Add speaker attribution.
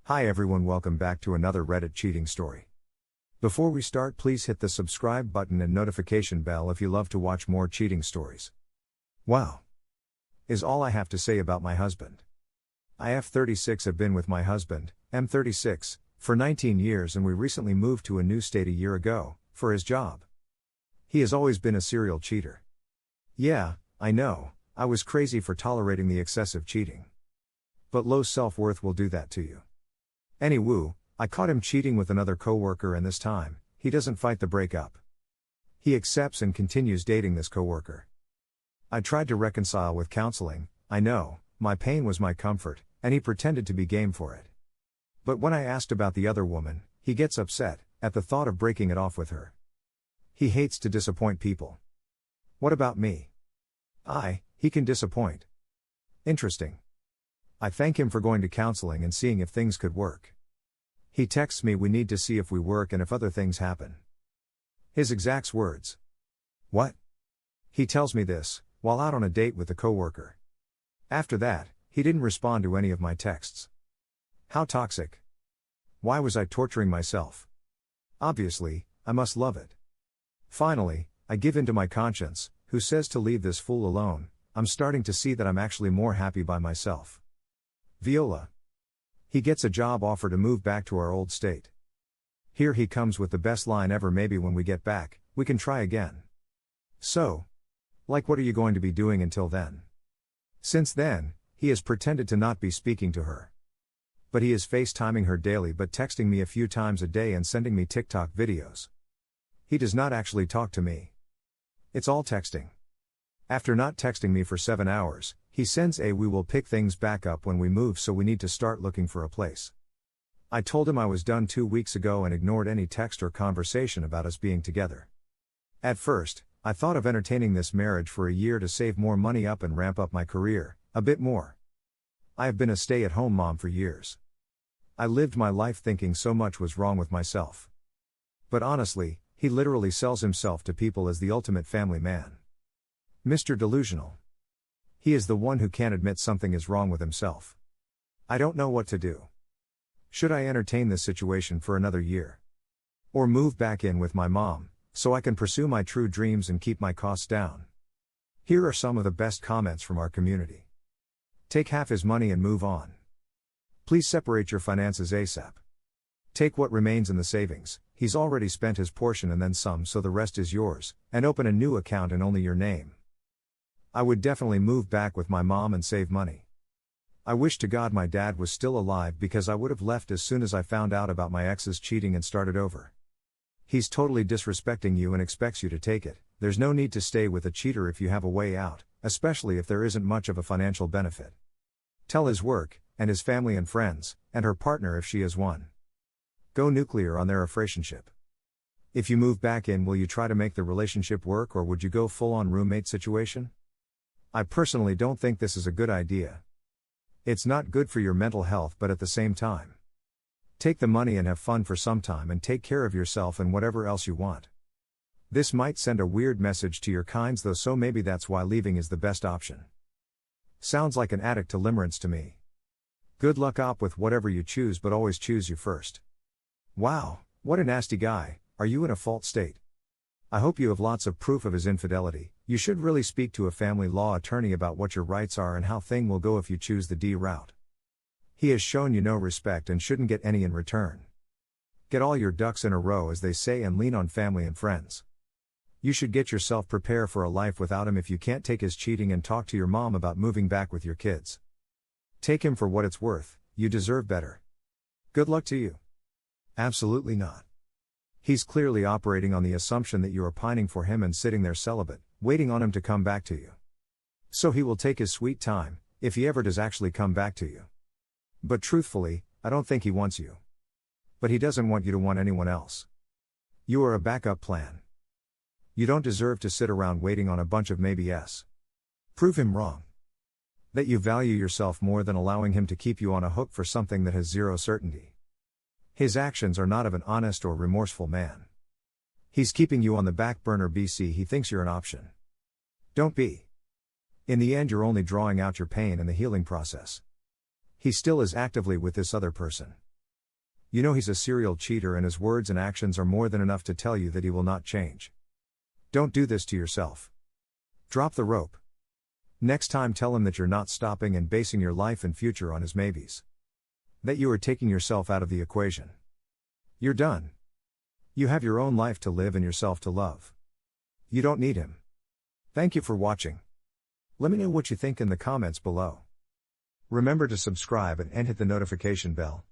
Speaker 1: Hi everyone, welcome back to another Reddit cheating story. Before we start, please hit the subscribe button and notification bell if you love to watch more cheating stories. Wow. Is all I have to say about my husband. I F36 have been with my husband, M36, for 19 years and we recently moved to a new state a year ago, for his job. He has always been a serial cheater. Yeah, I know, I was crazy for tolerating the excessive cheating. But low self-worth will do that to you. Anywho, I caught him cheating with another coworker and this time, he doesn't fight the breakup. He accepts and continues dating this coworker. I tried to reconcile with counseling, I know, my pain was my comfort, and he pretended to be game for it. But when I asked about the other woman, he gets upset, at the thought of breaking it off with her. He hates to disappoint people. What about me? He can disappoint. Interesting. I thank him for going to counseling and seeing if things could work. He texts me, we need to see if we work and if other things happen. His exact words. What? He tells me this, while out on a date with a coworker. After that, he didn't respond to any of my texts. How toxic. Why was I torturing myself? Obviously, I must love it. Finally, I give in to my conscience, who says to leave this fool alone. I'm starting to see that I'm actually more happy by myself. Viola. He gets a job offer to move back to our old state. Here he comes with the best line ever, maybe when we get back, we can try again. So, like, what are you going to be doing until then? Since then, he has pretended to not be speaking to her. But he is FaceTiming her daily but texting me a few times a day and sending me TikTok videos. He does not actually talk to me. It's all texting. After not texting me for 7 hours, he sends we will pick things back up when we move, so we need to start looking for a place. I told him I was done 2 weeks ago and ignored any text or conversation about us being together. At first, I thought of entertaining this marriage for a year to save more money up and ramp up my career, a bit more. I have been a stay-at-home mom for years. I lived my life thinking so much was wrong with myself. But honestly, he literally sells himself to people as the ultimate family man. Mr. Delusional. He is the one who can't admit something is wrong with himself. I don't know what to do. Should I entertain this situation for another year? Or move back in with my mom, so I can pursue my true dreams and keep my costs down? Here are some of the best comments from our community. Take half his money and move on. Please separate your finances ASAP. Take what remains in the savings, he's already spent his portion and then some, so the rest is yours, and open a new account in only your name. I would definitely move back with my mom and save money. I wish to God my dad was still alive, because I would have left as soon as I found out about my ex's cheating and started over. He's totally disrespecting you and expects you to take it. There's no need to stay with a cheater if you have a way out, especially if there isn't much of a financial benefit. Tell his work, and his family and friends, and her partner if she is one. Go nuclear on their relationship. If you move back in, will you try to make the relationship work, or would you go full-on roommate situation? I personally don't think this is a good idea. It's not good for your mental health, but at the same time, take the money and have fun for some time and take care of yourself and whatever else you want. This might send a weird message to your kinds though, so maybe that's why leaving is the best option. Sounds like an addict to limerence to me. Good luck op with whatever you choose, but always choose you first. Wow, what a nasty guy. Are you in a fault state? I hope you have lots of proof of his infidelity. You should really speak to a family law attorney about what your rights are and how thing will go if you choose the D route. He has shown you no respect and shouldn't get any in return. Get all your ducks in a row, as they say, and lean on family and friends. You should get yourself prepared for a life without him if you can't take his cheating, and talk to your mom about moving back with your kids. Take him for what it's worth, you deserve better. Good luck to you. Absolutely not. He's clearly operating on the assumption that you are pining for him and sitting there celibate, waiting on him to come back to you. So he will take his sweet time, if he ever does actually come back to you. But truthfully, I don't think he wants you. But he doesn't want you to want anyone else. You are a backup plan. You don't deserve to sit around waiting on a bunch of maybes. Prove him wrong. That you value yourself more than allowing him to keep you on a hook for something that has zero certainty. His actions are not of an honest or remorseful man. He's keeping you on the back burner BC. He thinks you're an option. Don't be. In the end, you're only drawing out your pain and the healing process. He still is actively with this other person. You know he's a serial cheater and his words and actions are more than enough to tell you that he will not change. Don't do this to yourself. Drop the rope. Next time tell him that you're not stopping and basing your life and future on his maybes. That you are taking yourself out of the equation. You're done. You have your own life to live and yourself to love. You don't need him. Thank you for watching. Let me know what you think in the comments below. Remember to subscribe and hit the notification bell.